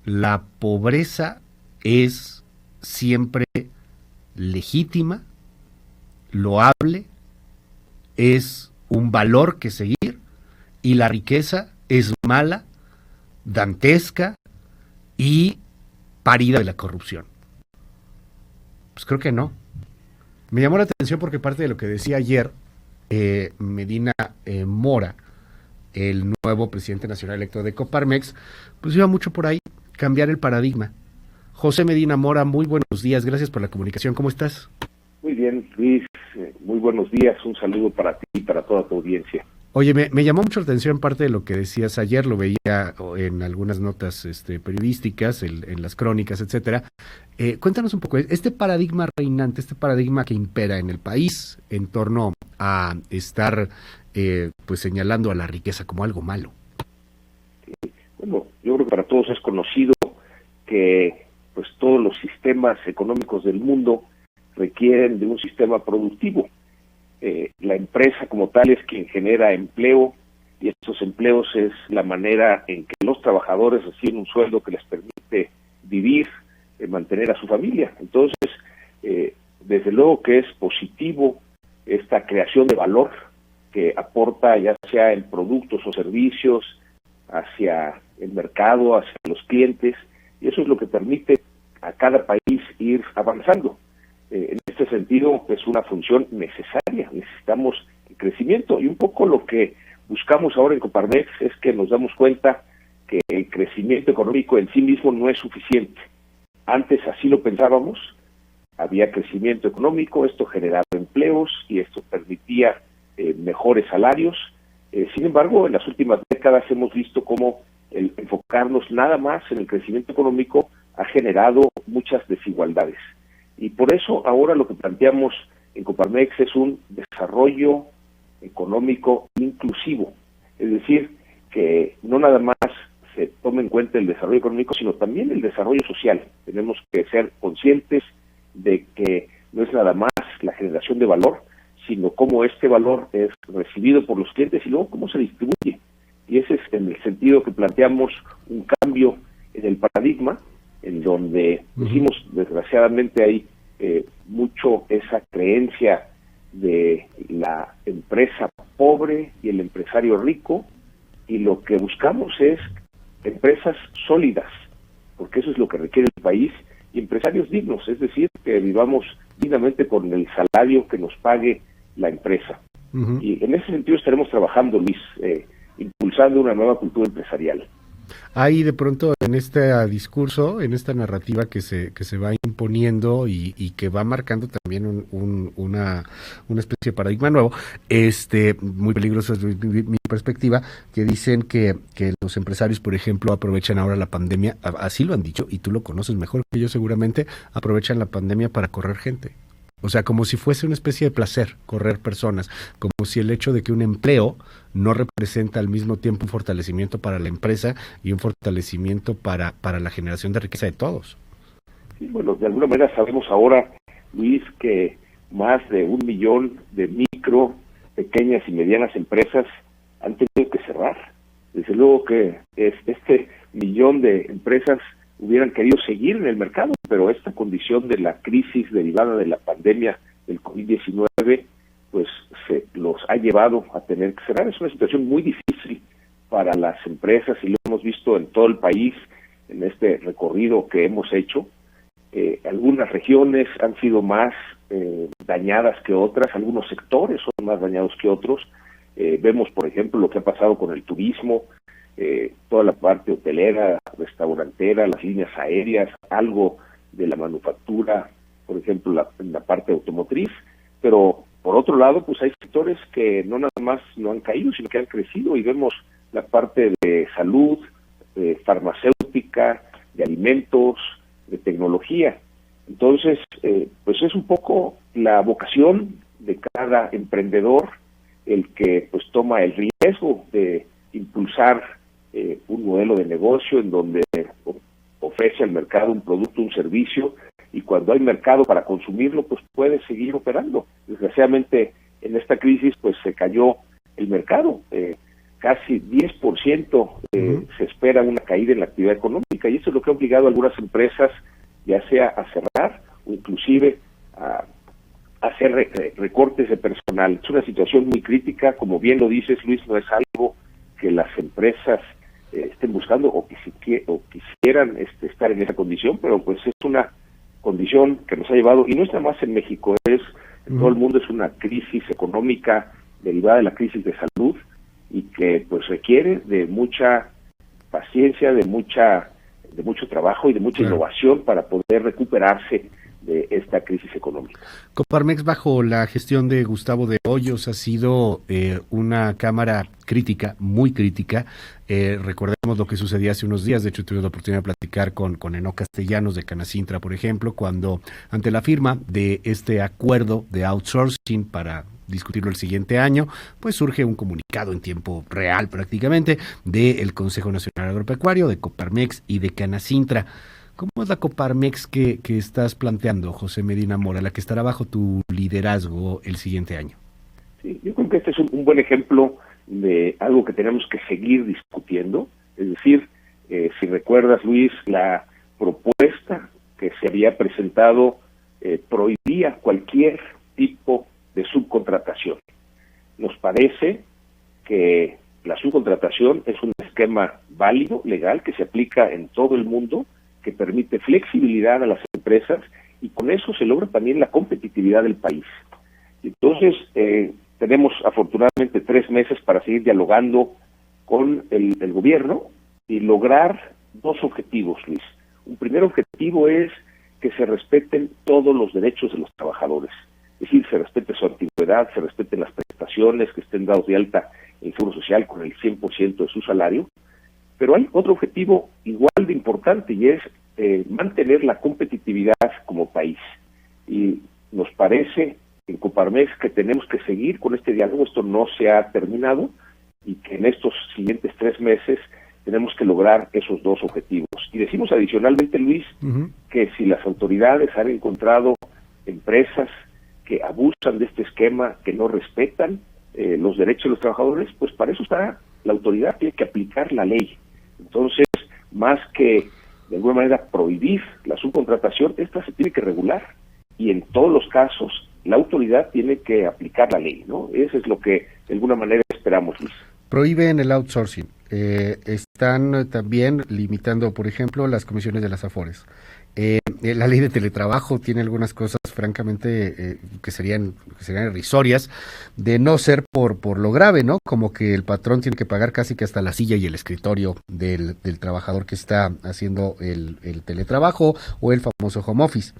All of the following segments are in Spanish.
la pobreza es siempre legítima, loable, es un valor que seguir, y la riqueza es mala, dantesca y parida de la corrupción. Pues creo que no. Me llamó la atención porque parte de lo que decía ayer Medina Mora, el nuevo presidente nacional electo de Coparmex, pues iba mucho por ahí, cambiar el paradigma. José Medina Mora, muy buenos días, gracias por la comunicación, ¿cómo estás? Muy bien, Luis, muy buenos días, un saludo para ti y para toda tu audiencia. Oye, me llamó mucho la atención parte de lo que decías ayer, lo veía en algunas notas periodísticas, en las crónicas, etcétera. Cuéntanos un poco, este paradigma reinante, este paradigma que impera en el país en torno a estar pues señalando a la riqueza como algo malo. Bueno, yo creo que para todos es conocido que pues todos los sistemas económicos del mundo requieren de un sistema productivo. La empresa como tal es quien genera empleo, y estos empleos es la manera en que los trabajadores reciben un sueldo que les permite vivir, mantener a su familia. Entonces, desde luego que es positivo esta creación de valor que aporta ya sea en productos o servicios hacia el mercado, hacia los clientes, y eso es lo que permite a cada país ir avanzando. En este sentido, es una función necesaria, necesitamos el crecimiento, y un poco lo que buscamos ahora en Coparmex es que nos damos cuenta que el crecimiento económico en sí mismo no es suficiente. Antes así lo pensábamos, había crecimiento económico, esto generaba empleos y esto permitía mejores salarios. Sin embargo, en las últimas décadas hemos visto cómo el enfocarnos nada más en el crecimiento económico ha generado muchas desigualdades. Y por eso ahora lo que planteamos en Coparmex es un desarrollo económico inclusivo. Es decir, que no nada más se tome en cuenta el desarrollo económico, sino también el desarrollo social. Tenemos que ser conscientes de que no es nada más la generación de valor, sino cómo este valor es recibido por los clientes y luego cómo se distribuye. Y ese es en el sentido que planteamos un cambio en el paradigma, en donde decimos, desgraciadamente hay mucho esa creencia de la empresa pobre y el empresario rico, y lo que buscamos es empresas sólidas, porque eso es lo que requiere el país, y empresarios dignos, es decir, que vivamos dignamente con el salario que nos pague la empresa. Y en ese sentido estaremos trabajando, Luis, impulsando una nueva cultura empresarial. Hay de pronto en este discurso, en esta narrativa que se va imponiendo y que va marcando también una especie de paradigma nuevo, muy peligroso desde mi perspectiva, que dicen que los empresarios, por ejemplo, aprovechan ahora la pandemia, así lo han dicho, y tú lo conoces mejor que yo seguramente, aprovechan la pandemia para correr gente. O sea, como si fuese una especie de placer correr personas, como si el hecho de que un empleo no representa al mismo tiempo un fortalecimiento para la empresa y un fortalecimiento para la generación de riqueza de todos. Sí, bueno, de alguna manera sabemos ahora, Luis, que más de 1 millón de micro, pequeñas y medianas empresas han tenido que cerrar. Desde luego que este millón de empresas hubieran querido seguir en el mercado, pero esta condición de la crisis derivada de la pandemia del COVID-19, pues se los ha llevado a tener que cerrar. Es una situación muy difícil para las empresas y lo hemos visto en todo el país en este recorrido que hemos hecho. Algunas regiones han sido más dañadas que otras, algunos sectores son más dañados que otros. Vemos, por ejemplo, lo que ha pasado con el turismo, toda la parte hotelera, restaurantera, las líneas aéreas, algo de la manufactura, por ejemplo, en la parte automotriz, pero por otro lado, pues hay sectores que no nada más no han caído, sino que han crecido, y vemos la parte de salud, farmacéutica, de alimentos, de tecnología. Entonces, pues es un poco la vocación de cada emprendedor el que pues toma el riesgo de impulsar un modelo de negocio en donde ofrece al mercado un producto, un servicio, y cuando hay mercado para consumirlo, pues puede seguir operando. Desgraciadamente, en esta crisis, pues se cayó el mercado. casi 10% se espera una caída en la actividad económica, y eso es lo que ha obligado a algunas empresas, ya sea a cerrar o inclusive a hacer recortes de personal. Es una situación muy crítica, como bien lo dices, Luis, no es algo que las empresas estén buscando o quisieran estar en esa condición, pero pues es una condición que nos ha llevado, y no está más en México, es en todo el mundo, es una crisis económica derivada de la crisis de salud, y que pues requiere de mucha paciencia, de mucho trabajo y de mucha innovación para poder recuperarse de esta crisis económica. Coparmex, bajo la gestión de Gustavo de Hoyos, ha sido una cámara crítica, muy crítica. Recordemos lo que sucedía hace unos días. De hecho, tuve la oportunidad de platicar con Enoc Castellanos de Canacintra, por ejemplo, cuando ante la firma de este acuerdo de outsourcing para discutirlo el siguiente año, pues surge un comunicado en tiempo real prácticamente del Consejo Nacional Agropecuario, de Coparmex y de Canacintra. ¿Cómo es la Coparmex que estás planteando, José Medina Mora, la que estará bajo tu liderazgo el siguiente año? Sí, yo creo que este es un buen ejemplo de algo que tenemos que seguir discutiendo. Es decir, si recuerdas, Luis, la propuesta que se había presentado prohibía cualquier tipo de subcontratación. Nos parece que la subcontratación es un esquema válido, legal, que se aplica en todo el mundo, que permite flexibilidad a las empresas, y con eso se logra también la competitividad del país. Entonces, tenemos afortunadamente 3 meses para seguir dialogando con el gobierno y lograr 2 objetivos, Luis. Un primer objetivo es que se respeten todos los derechos de los trabajadores, es decir, se respete su antigüedad, se respeten las prestaciones, que estén dados de alta en el Seguro Social con el 100% de su salario. Pero hay otro objetivo igual de importante, y es mantener la competitividad como país. Y nos parece en Coparmex que tenemos que seguir con este diálogo. Esto no se ha terminado, y que en estos siguientes 3 meses tenemos que lograr esos 2 objetivos. Y decimos adicionalmente, Luis, que si las autoridades han encontrado empresas que abusan de este esquema, que no respetan los derechos de los trabajadores, pues para eso está la autoridad, tiene que aplicar la ley. Entonces, más que de alguna manera prohibir la subcontratación, esta se tiene que regular, y en todos los casos la autoridad tiene que aplicar la ley, ¿no? Eso es lo que de alguna manera esperamos, Luis. Prohíben el outsourcing. Están también limitando, por ejemplo, las comisiones de las Afores. La ley de teletrabajo tiene algunas cosas francamente que serían irrisorias, de no ser por lo grave, ¿no? Como que el patrón tiene que pagar casi que hasta la silla y el escritorio del trabajador que está haciendo el teletrabajo, o el famoso home office.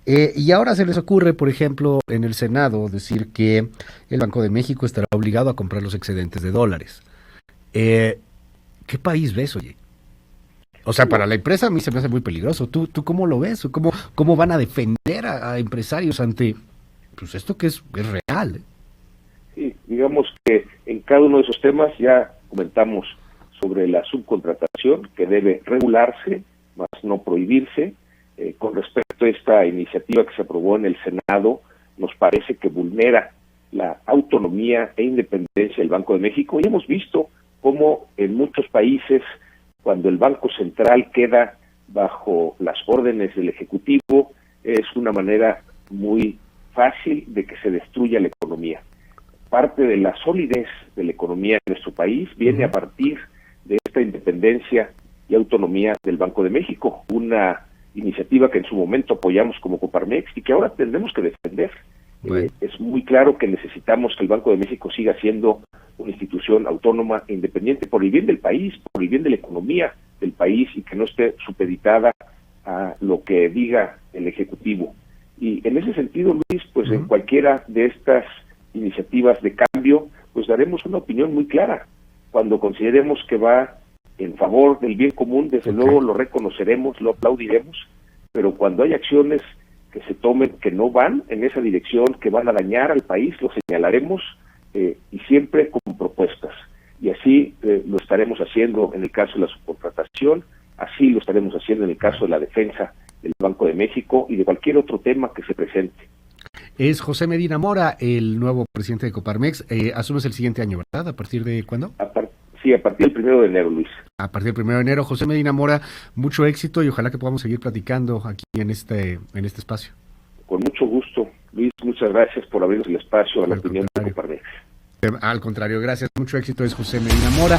Y ahora se les ocurre, por ejemplo, en el Senado, decir que el Banco de México estará obligado a comprar los excedentes de dólares. ¿Qué país ves, oye? O sea, para la empresa a mí se me hace muy peligroso. ¿Tú cómo lo ves? ¿Cómo van a defender a empresarios ante pues esto que es real? Sí, digamos que en cada uno de esos temas ya comentamos sobre la subcontratación, que debe regularse, más no prohibirse. Con respecto a esta iniciativa que se aprobó en el Senado, nos parece que vulnera la autonomía e independencia del Banco de México, y hemos visto cómo en muchos países, cuando el Banco Central queda bajo las órdenes del Ejecutivo, es una manera muy fácil de que se destruya la economía. Parte de la solidez de la economía de nuestro país viene a partir de esta independencia y autonomía del Banco de México, una iniciativa que en su momento apoyamos como Coparmex y que ahora tendremos que defender. Bueno. Es muy claro que necesitamos que el Banco de México siga siendo una institución autónoma e independiente por el bien del país, por el bien de la economía del país, y que no esté supeditada a lo que diga el Ejecutivo. Y en ese sentido, Luis, pues en cualquiera de estas iniciativas de cambio, pues daremos una opinión muy clara. Cuando consideremos que va en favor del bien común, desde luego lo reconoceremos, lo aplaudiremos, pero cuando hay acciones que se tomen que no van en esa dirección, que van a dañar al país, lo señalaremos, y siempre con propuestas. Y así lo estaremos haciendo en el caso de la subcontratación, así lo estaremos haciendo en el caso de la defensa del Banco de México y de cualquier otro tema que se presente. Es José Medina Mora, el nuevo presidente de Coparmex. Asumes el siguiente año, ¿verdad? ¿A partir de cuándo? Sí, a partir del 1 de enero, Luis. A partir del 1 de enero. José Medina Mora, mucho éxito y ojalá que podamos seguir platicando aquí en este espacio. Con mucho gusto, Luis, muchas gracias por abrirnos el espacio a la opinión de compañeros. Al contrario, gracias, mucho éxito. Es José Medina Mora.